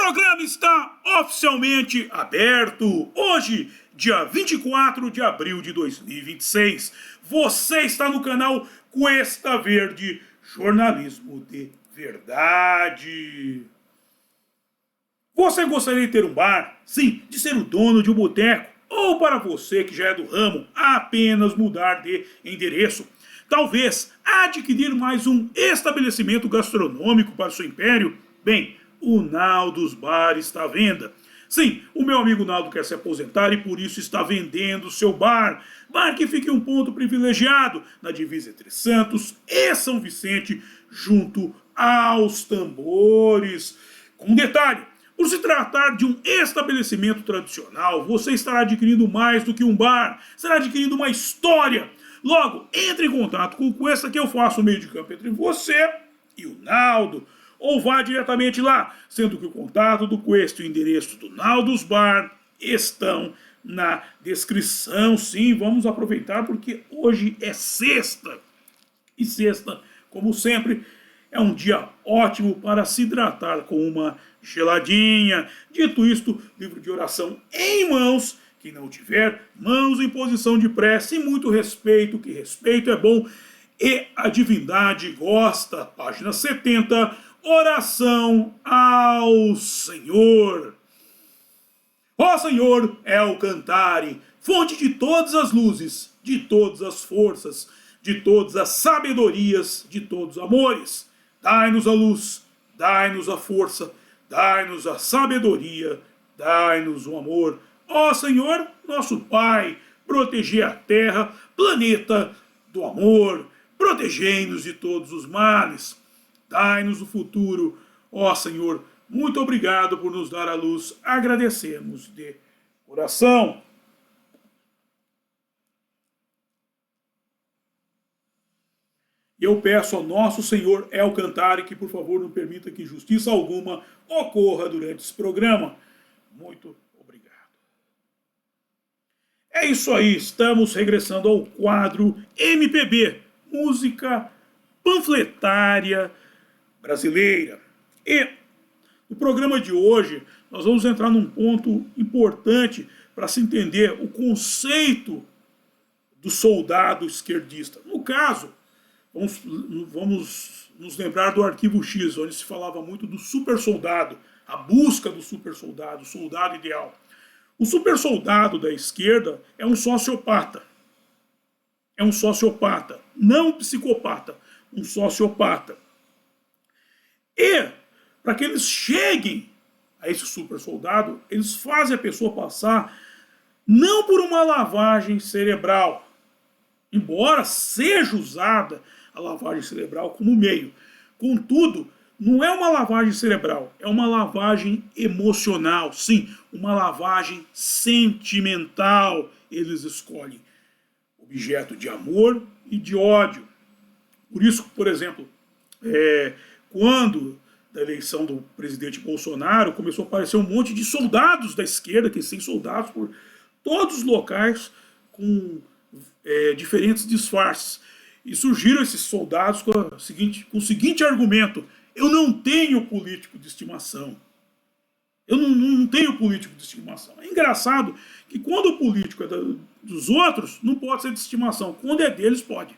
programa está oficialmente aberto. Hoje, dia 24 de abril de 2026. Você está no canal Cuesta Verde, jornalismo de verdade. Você gostaria de ter um bar? Sim, de ser o dono de um boteco? Ou para você que já é do ramo, apenas mudar de endereço? Talvez adquirir mais um estabelecimento gastronômico para o seu império? Bem, o Naldos Bar está à venda. Sim, o meu amigo Naldo quer se aposentar e por isso está vendendo seu bar. Bar que fica em um ponto privilegiado, na divisa entre Santos e São Vicente, junto aos tambores. Com um detalhe, por se tratar de um estabelecimento tradicional, você estará adquirindo mais do que um bar, estará adquirindo uma história. Logo, entre em contato com o Cuesta que eu faço o meio de campo entre você e o Naldo. Ou vá diretamente lá, sendo que o contato do Cuesta e o endereço do Naldos Bar estão na descrição. Sim, vamos aproveitar porque hoje é sexta. E sexta, como sempre, é um dia ótimo para se hidratar com uma geladinha. Dito isto, livro de oração em mãos. Quem não tiver, mãos em posição de prece e muito respeito, que respeito é bom e a divindade gosta. Página 70, oração ao Senhor. Ó Senhor, é o Cantare, fonte de todas as luzes, de todas as forças, de todas as sabedorias, de todos os amores. Dai-nos a luz, dai-nos a força, dai-nos a sabedoria, dai-nos o amor. Ó Senhor, nosso Pai, protegei a terra, planeta do amor, protegei-nos de todos os males. Dai-nos o futuro, ó Senhor, muito obrigado por nos dar a luz, agradecemos de coração. Eu peço ao nosso Senhor El Cantare que, por favor, não permita que injustiça alguma ocorra durante esse programa. Muito obrigado. É isso aí, estamos regressando ao quadro MPB, música panfletária brasileira. E no programa de hoje nós vamos entrar num ponto importante para se entender o conceito do soldado esquerdista. No caso, vamos nos lembrar do Arquivo X, onde se falava muito do super soldado, a busca do super soldado, o soldado ideal. O super soldado da esquerda é um sociopata. É um sociopata, não um psicopata, um sociopata. E, para que eles cheguem a esse super soldado, eles fazem a pessoa passar não por uma lavagem cerebral, embora seja usada a lavagem cerebral como meio. Contudo, não é uma lavagem cerebral, é uma lavagem emocional, sim, uma lavagem sentimental. Eles escolhem objeto de amor e de ódio. Por isso, por exemplo, quando da eleição do presidente Bolsonaro, começou a aparecer um monte de soldados da esquerda, que tem soldados por todos os locais com diferentes disfarces. E surgiram esses soldados com o seguinte argumento: eu não tenho político de estimação. Eu não tenho político de estimação. É engraçado que quando o político é dos outros, não pode ser de estimação. Quando é deles, pode.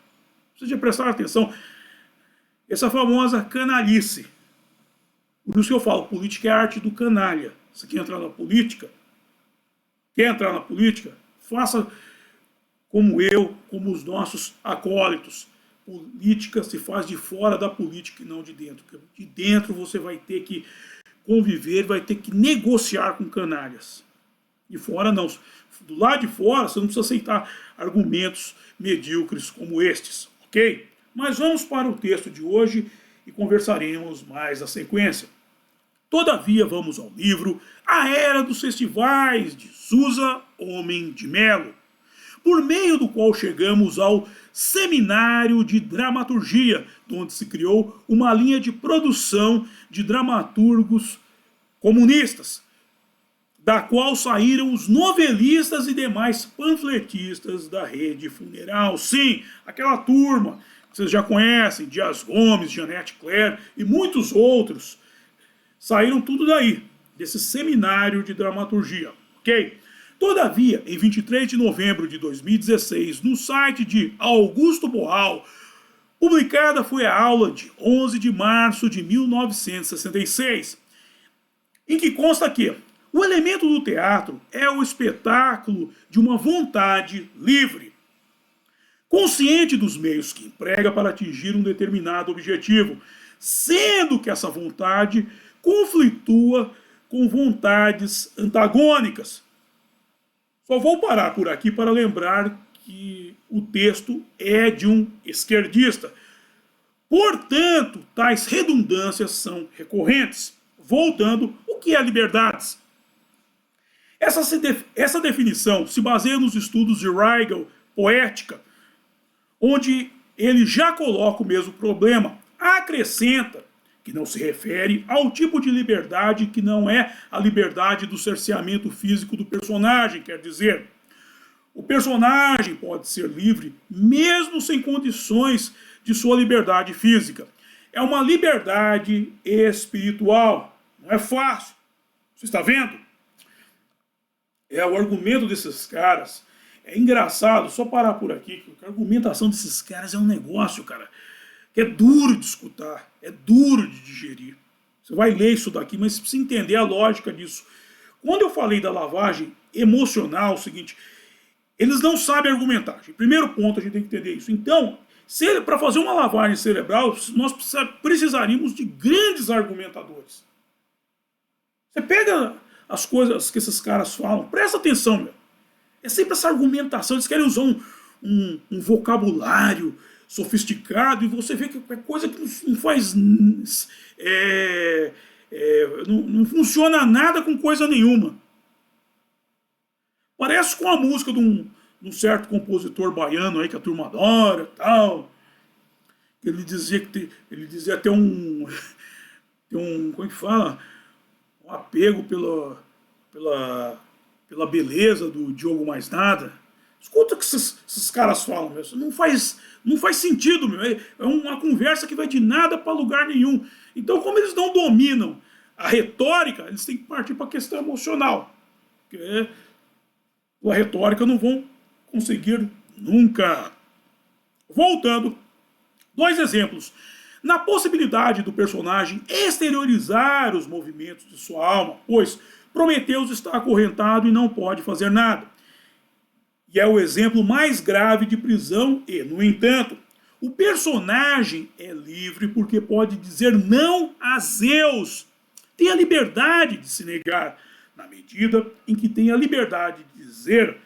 Precisa prestar atenção. Essa famosa canalice. Por isso que eu falo, política é a arte do canalha. Você quer entrar na política? Faça como eu, como os nossos acólitos. Política se faz de fora da política e não de dentro. De dentro você vai ter que conviver, vai ter que negociar com canalhas. De fora não. Do lado de fora você não precisa aceitar argumentos medíocres como estes, ok? Mas vamos para o texto de hoje e conversaremos mais na sequência. Todavia vamos ao livro A Era dos Festivais, de Sousa Homem de Melo, por meio do qual chegamos ao Seminário de Dramaturgia, onde se criou uma linha de produção de dramaturgos comunistas, da qual saíram os novelistas e demais panfletistas da rede funeral. Sim, aquela turma que vocês já conhecem, Dias Gomes, Janete Claire e muitos outros, saíram tudo daí. desse seminário de dramaturgia, ok? Todavia, em 23 de novembro de 2016, no site de Augusto Boal, publicada foi a aula de 11 de março de 1966, em que consta que o elemento do teatro é o espetáculo de uma vontade livre, consciente dos meios que emprega para atingir um determinado objetivo, sendo que essa vontade conflitua com vontades antagônicas. Só vou parar por aqui para lembrar que o texto é de um esquerdista. Portanto, tais redundâncias são recorrentes. Voltando, o que é liberdades? Essa definição se baseia nos estudos de Weigel, Poética, onde ele já coloca o mesmo problema. Acrescenta que não se refere ao tipo de liberdade que não é a liberdade do cerceamento físico do personagem, quer dizer, o personagem pode ser livre mesmo sem condições de sua liberdade física. É uma liberdade espiritual, não é fácil. Você está vendo? É o argumento desses caras. É engraçado, só parar por aqui, que a argumentação desses caras é um negócio, cara, que é duro de escutar, é duro de digerir. Você vai ler isso daqui, mas você precisa entender a lógica disso. Quando eu falei da lavagem emocional, é o seguinte, eles não sabem argumentar. Primeiro ponto, a gente tem que entender isso. Então, para fazer uma lavagem cerebral, nós precisaríamos de grandes argumentadores. Você pega as coisas que esses caras falam, presta atenção, meu. É sempre essa argumentação, eles querem usar um vocabulário sofisticado, e você vê que é coisa que não faz... não funciona nada com coisa nenhuma. Parece com a música de um certo compositor baiano aí que a turma adora e tal. Ele dizia até tem como é que fala? Um apego pela beleza do Diogo Mais Nada. Escuta o que esses caras falam, meu. Não faz sentido, meu. É uma conversa que vai de nada para lugar nenhum. Então, como eles não dominam a retórica, eles têm que partir para a questão emocional. Porque a retórica não vão conseguir nunca. Voltando, 2 exemplos. Na possibilidade do personagem exteriorizar os movimentos de sua alma, pois Prometeus está acorrentado e não pode fazer nada. E é o exemplo mais grave de prisão e, no entanto, o personagem é livre porque pode dizer não a Zeus. Tem a liberdade de se negar, na medida em que tem a liberdade de dizer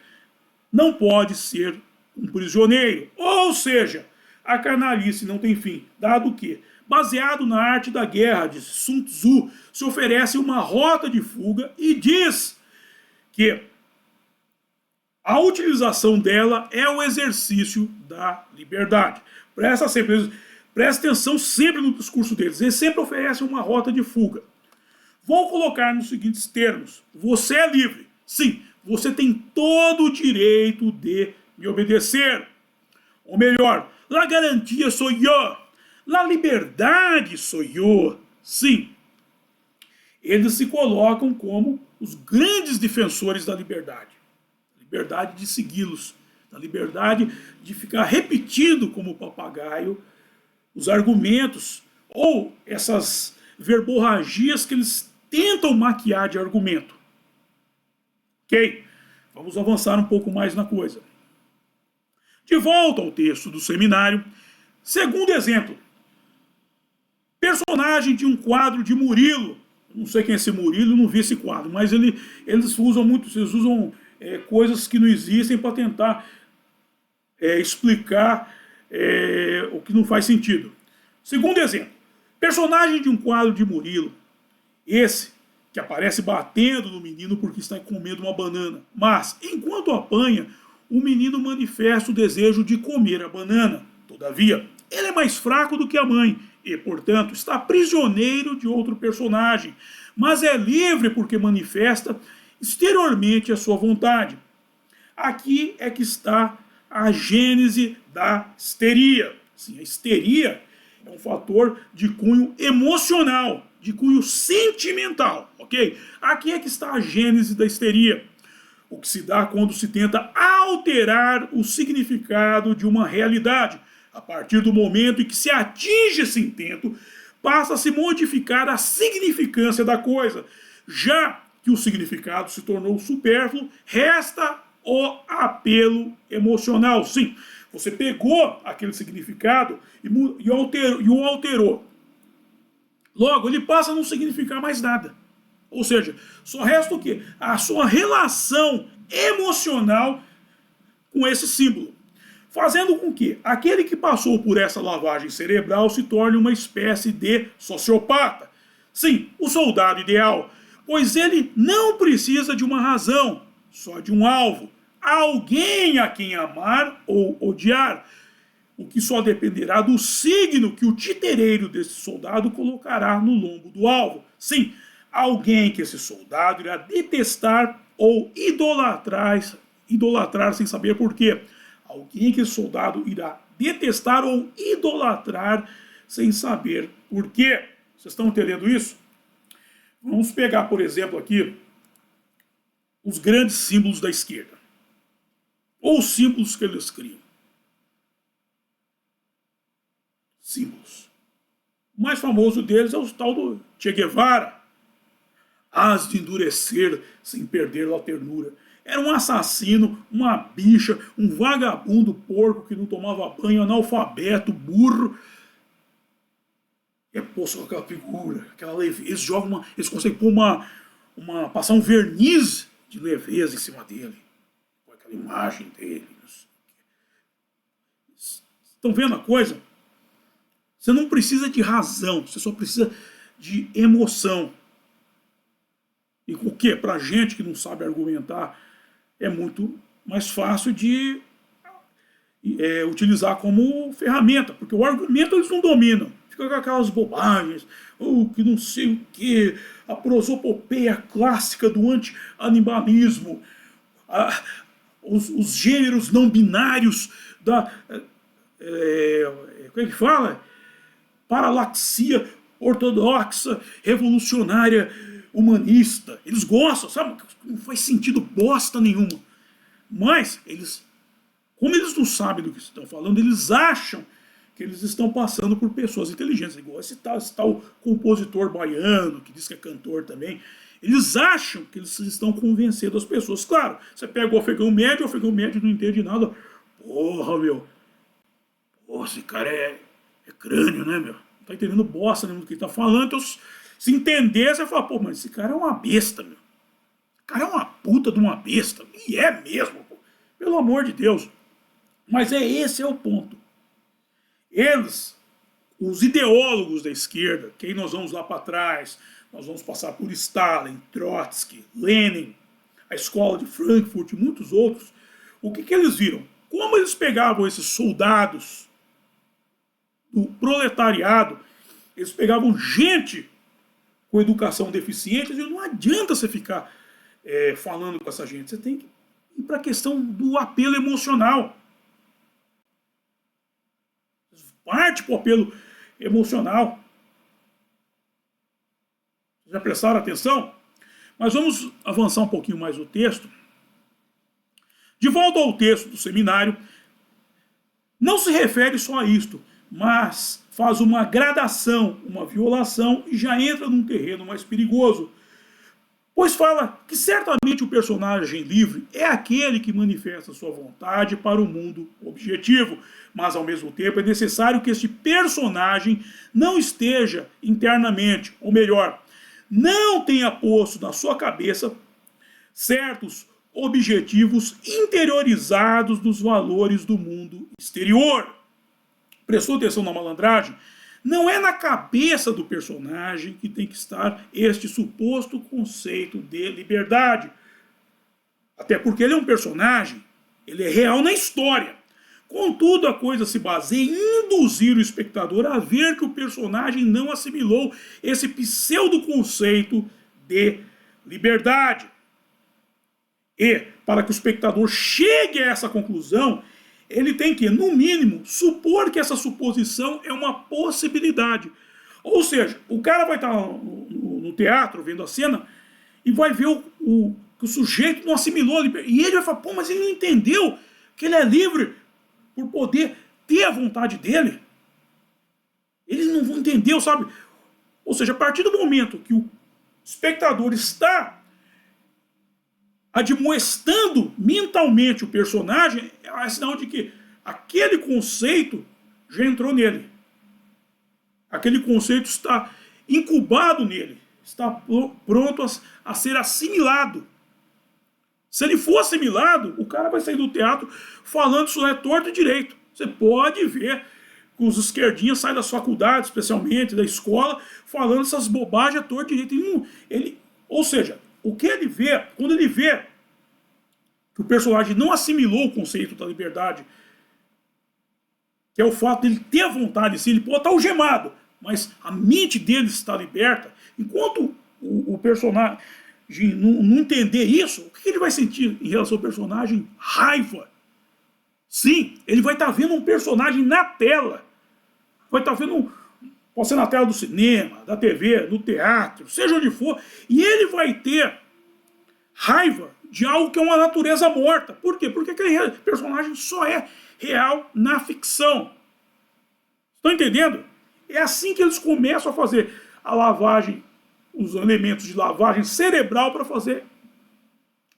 não pode ser um prisioneiro. Ou seja, a canalice não tem fim, dado que, baseado na arte da guerra de Sun Tzu, se oferece uma rota de fuga e diz que a utilização dela é o exercício da liberdade. Presta atenção sempre no discurso deles. Eles sempre oferecem uma rota de fuga. Vou colocar nos seguintes termos. Você é livre. Sim, você tem todo o direito de me obedecer. Ou melhor, la garantia sou eu. La liberdade sou eu. Sim. Eles se colocam como os grandes defensores da liberdade. Liberdade de segui-los. Da liberdade de ficar repetindo como papagaio os argumentos ou essas verborragias que eles tentam maquiar de argumento. Ok? Vamos avançar um pouco mais na coisa. De volta ao texto do seminário. Segundo exemplo. Personagem de um quadro de Murilo. Não sei quem é esse Murilo, não vi esse quadro, mas eles usam coisas que não existem para tentar explicar o que não faz sentido. Segundo exemplo. Personagem de um quadro de Murilo. Esse que aparece batendo no menino porque está comendo uma banana. Mas, enquanto apanha, o menino manifesta o desejo de comer a banana. Todavia, ele é mais fraco do que a mãe e, portanto, está prisioneiro de outro personagem, mas é livre porque manifesta exteriormente a sua vontade. Aqui é que está a gênese da histeria. Sim, a histeria é um fator de cunho emocional, de cunho sentimental, ok? Aqui é que está a gênese da histeria. O que se dá quando se tenta alterar o significado de uma realidade. A partir do momento em que se atinge esse intento, passa a se modificar a significância da coisa. Já que o significado se tornou supérfluo, resta o apelo emocional. Sim, você pegou aquele significado e o alterou. Logo, ele passa a não significar mais nada. Ou seja, só resta o quê? A sua relação emocional com esse símbolo. Fazendo com que aquele que passou por essa lavagem cerebral se torne uma espécie de sociopata. Sim, o soldado ideal, pois ele não precisa de uma razão, só de um alvo. Alguém a quem amar ou odiar, o que só dependerá do signo que o titereiro desse soldado colocará no lombo do alvo. Sim, alguém que esse soldado irá detestar ou idolatrar sem saber por quê. Alguém que esse soldado irá detestar ou idolatrar sem saber por quê. Vocês estão entendendo isso? Vamos pegar, por exemplo, aqui os grandes símbolos da esquerda. Ou os símbolos que eles criam. Símbolos. O mais famoso deles é o tal do Che Guevara. Hás de endurecer sem perder a ternura. Era um assassino, uma bicha, um vagabundo porco que não tomava banho, analfabeto, burro. E é posto com aquela figura, aquela leveza. Eles conseguem pôr passar um verniz de leveza em cima dele. Com aquela imagem dele. Estão vendo a coisa? Você não precisa de razão, você só precisa de emoção. E o que? Pra gente que não sabe argumentar, é muito mais fácil de utilizar como ferramenta, porque o argumento eles não dominam. Fica com aquelas bobagens, que não sei o que, a prosopopeia clássica do anti-animalismo, os gêneros não binários da... como é que fala? Paralaxia ortodoxa, revolucionária, humanista. Eles gostam, sabe? Não faz sentido bosta nenhuma. Mas, como eles não sabem do que estão falando, eles acham que eles estão passando por pessoas inteligentes. Igual esse tal compositor baiano, que diz que é cantor também. Eles acham que eles estão convencendo as pessoas. Claro, você pega o afegão médio não entende nada. Porra, meu. Porra, esse cara é crânio, né, meu? Não tá entendendo bosta nenhuma do que ele tá falando. Então, se entender, você fala, pô, mas esse cara é uma besta, meu. O cara é uma puta de uma besta. E é mesmo, pô. Pelo amor de Deus. Mas esse é o ponto. Eles, os ideólogos da esquerda, que aí nós vamos lá para trás, nós vamos passar por Stalin, Trotsky, Lenin, a escola de Frankfurt e muitos outros, o que eles viram? Como eles pegavam esses soldados do proletariado, eles pegavam gente com educação deficiente, e não adianta você ficar falando com essa gente, você tem que ir para a questão do apelo emocional. Parte para o apelo emocional. Já prestaram atenção? Mas vamos avançar um pouquinho mais o texto. De volta ao texto do seminário, não se refere só a isto, mas faz uma gradação, uma violação e já entra num terreno mais perigoso. Pois fala que certamente o personagem livre é aquele que manifesta sua vontade para o mundo objetivo, mas ao mesmo tempo é necessário que este personagem não esteja internamente, ou melhor, não tenha posto na sua cabeça certos objetivos interiorizados dos valores do mundo exterior. Prestou atenção na malandragem? Não é na cabeça do personagem que tem que estar este suposto conceito de liberdade. Até porque ele é um personagem, ele é real na história. Contudo, a coisa se baseia em induzir o espectador a ver que o personagem não assimilou esse pseudo-conceito de liberdade. E, para que o espectador chegue a essa conclusão, ele tem que, no mínimo, supor que essa suposição é uma possibilidade. Ou seja, o cara vai estar no teatro, vendo a cena, e vai ver que o sujeito não assimilou a liberdade. E ele vai falar, pô, mas ele não entendeu que ele é livre por poder ter a vontade dele. Eles não entendeu, sabe? Ou seja, a partir do momento que o espectador está admoestando mentalmente o personagem, é sinal de que aquele conceito já entrou nele. Aquele conceito está incubado nele, está pronto a ser assimilado. Se ele for assimilado, o cara vai sair do teatro falando isso é torto e direito. Você pode ver que os esquerdinhas saem das faculdades, especialmente da escola, falando essas bobagens a torto e direito. Ou seja, o que ele vê, quando ele vê que o personagem não assimilou o conceito da liberdade, que é o fato dele ter a vontade, assim, ele pode estar algemado, mas a mente dele está liberta. Enquanto o personagem não entender isso, o que ele vai sentir em relação ao personagem? Raiva. Sim, ele vai estar vendo um personagem na tela. Vai estar vendo, pode ser na tela do cinema, da TV, do teatro, seja onde for, e ele vai ter raiva de algo que é uma natureza morta. Por quê? Porque aquele personagem só é real na ficção. Estão entendendo? É assim que eles começam a fazer a lavagem, os elementos de lavagem cerebral para fazer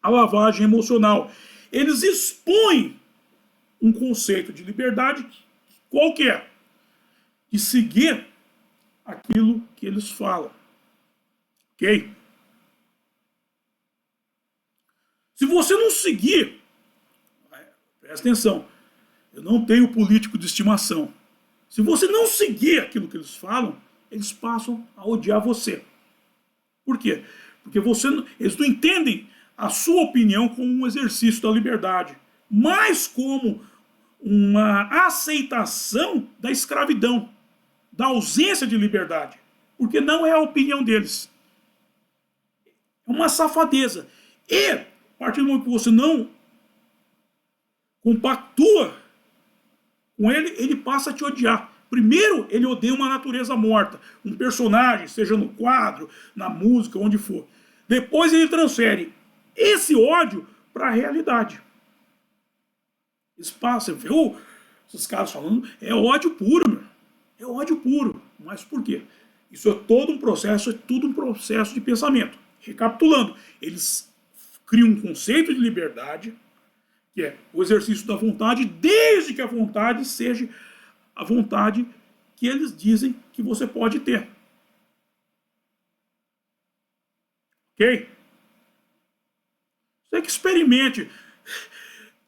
a lavagem emocional. Eles expõem um conceito de liberdade qualquer, de seguir aquilo que eles falam. Ok? Se você não seguir, presta atenção, eu não tenho político de estimação. Se você não seguir aquilo que eles falam, eles passam a odiar você. Por quê? Porque eles não entendem a sua opinião como um exercício da liberdade, mas como uma aceitação da escravidão, da ausência de liberdade, porque não é a opinião deles. É uma safadeza. E, a partir do momento que você não compactua com ele, ele passa a te odiar. Primeiro, ele odeia uma natureza morta, um personagem, seja no quadro, na música, onde for. Depois ele transfere esse ódio para a realidade. Espaço, você vê esses caras falando, é ódio puro, meu. É ódio puro. Mas por quê? Isso é todo um processo, é tudo um processo de pensamento. Recapitulando, eles criam um conceito de liberdade, que é o exercício da vontade, desde que a vontade seja a vontade que eles dizem que você pode ter. Ok? Você que experimente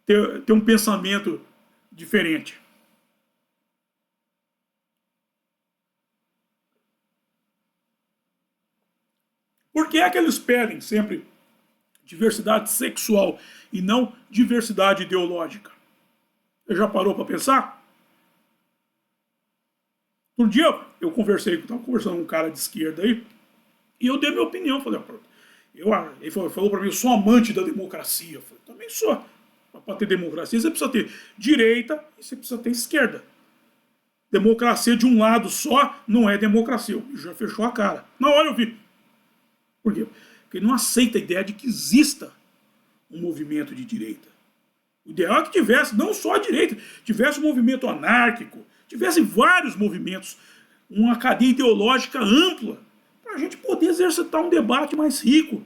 ter um pensamento diferente. Por que é que eles pedem sempre diversidade sexual e não diversidade ideológica? Você já parou para pensar? Um dia eu estava conversando com um cara de esquerda aí, e eu dei minha opinião. Falei, ele falou para mim, eu sou amante da democracia. Eu falei, também sou. Para ter democracia, você precisa ter direita e você precisa ter esquerda. Democracia de um lado só não é democracia. O bicho já fechou a cara. Na hora eu vi. Por quê? Porque ele não aceita a ideia de que exista um movimento de direita. O ideal é que tivesse, não só a direita, tivesse um movimento anárquico, tivesse vários movimentos, uma cadeia ideológica ampla, para a gente poder exercitar um debate mais rico.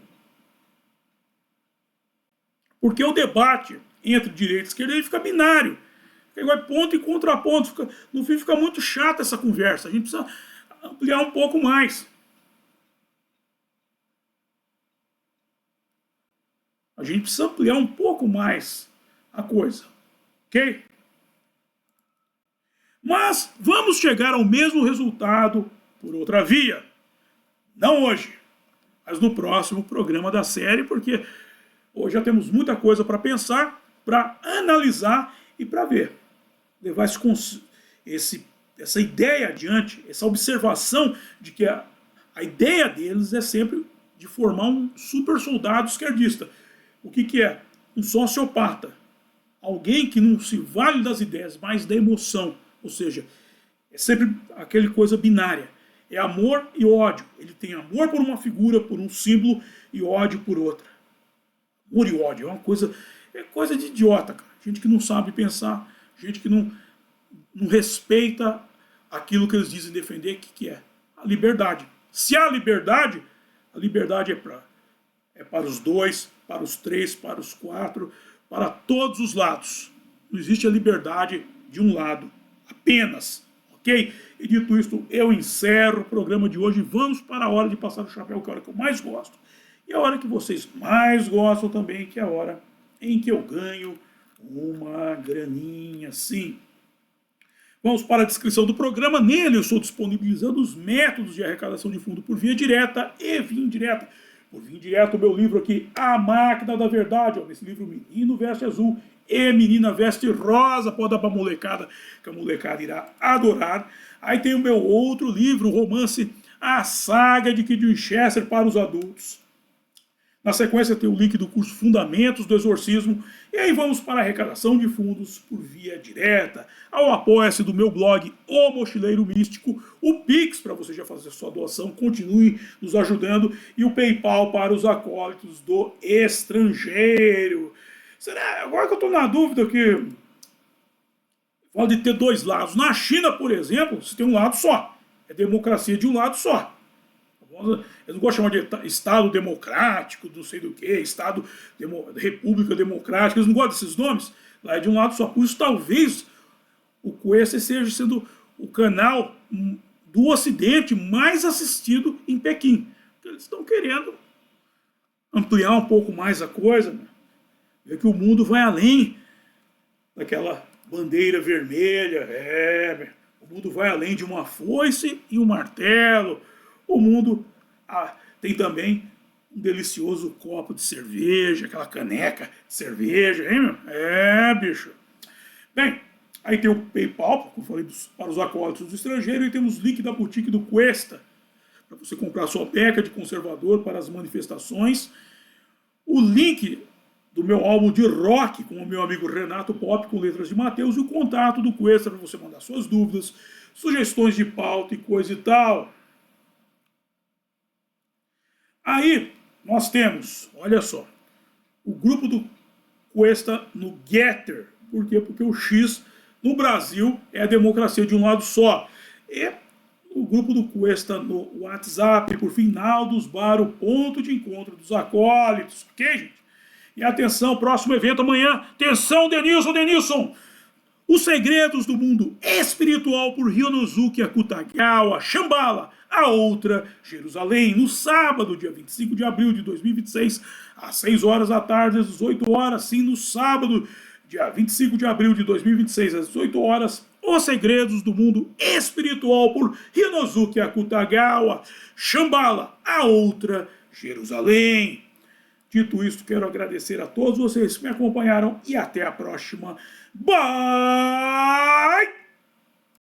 Porque o debate entre direita e esquerda ele fica binário. Vai ponto e contraponto. No fim fica muito chata essa conversa. A gente precisa ampliar um pouco mais. A gente precisa ampliar um pouco mais a coisa. Ok? Mas vamos chegar ao mesmo resultado por outra via. Não hoje, mas no próximo programa da série, porque hoje já temos muita coisa para pensar, para analisar e para ver. Levar essa ideia adiante, essa observação de que a ideia deles é sempre de formar um super soldado esquerdista. O que é? Um sociopata. Alguém que não se vale das ideias, mas da emoção. Ou seja, é sempre aquela coisa binária. É amor e ódio. Ele tem amor por uma figura, por um símbolo, e ódio por outra. Amor e ódio é coisa de idiota, cara. Gente que não sabe pensar, gente que não respeita aquilo que eles dizem defender, que é a liberdade. Se há liberdade, a liberdade é para os dois, para os três, para os quatro, para todos os lados. Não existe a liberdade de um lado, apenas, ok? E dito isto, eu encerro o programa de hoje. Vamos para a hora de passar o chapéu, que é a hora que eu mais gosto. E a hora que vocês mais gostam também, que é a hora em que eu ganho uma graninha, sim. Vamos para a descrição do programa. Nele eu estou disponibilizando os métodos de arrecadação de fundo por via direta e via indireta. Por via indireta, o meu livro aqui, A Máquina da Verdade. Ó, esse livro, Menino Veste Azul e Menina Veste Rosa. Pode dar para a molecada, que a molecada irá adorar. Aí tem o meu outro livro, o romance A Saga de Kid Winchester para os adultos. Na sequência tem o link do curso Fundamentos do Exorcismo. E aí vamos para a arrecadação de fundos por via direta. Ao apoia-se do meu blog O Mochileiro Místico. O Pix para você já fazer sua doação. Continue nos ajudando. E o PayPal para os acólitos do estrangeiro. Será? Agora que eu estou na dúvida que pode ter dois lados. Na China, por exemplo, você tem um lado só. É democracia de um lado só. Eu não gosto de chamar de Estado Democrático, não sei do que, República Democrática, eles não gostam desses nomes, lá é de um lado só. Por isso, talvez, o Cuesta esteja sendo o canal do Ocidente mais assistido em Pequim. Eles estão querendo ampliar um pouco mais a coisa, né? Ver que o mundo vai além daquela bandeira vermelha, o mundo vai além de uma foice e um martelo. O mundo tem também um delicioso copo de cerveja, aquela caneca de cerveja, hein, meu? Bicho. Bem, aí tem o PayPal, como eu falei, para os acólitos do estrangeiro, e temos o link da boutique do Cuesta, para você comprar sua beca de conservador para as manifestações. O link do meu álbum de rock com o meu amigo Renato Pop, com letras de Mateus, e o contato do Cuesta para você mandar suas dúvidas, sugestões de pauta e coisa e tal. Aí nós temos, olha só, o grupo do Cuesta no Getter. Por quê? Porque o X no Brasil é a democracia de um lado só. E o grupo do Cuesta no WhatsApp, por fim, Naldos Bar, o ponto de encontro dos acólitos. Ok, gente? E atenção, próximo evento amanhã. Atenção, Denilson! Os Segredos do Mundo Espiritual por Ryonosuke Akutagawa, Shambhala, a outra Jerusalém, no sábado, dia 25 de abril de 2026, às 6 horas da tarde, às 18 horas, sim, no sábado, dia 25 de abril de 2026, às 18 horas, Os Segredos do Mundo Espiritual por Ryonosuke Akutagawa, Shambhala, a outra Jerusalém. Dito isto, quero agradecer a todos vocês que me acompanharam e até a próxima. Bye!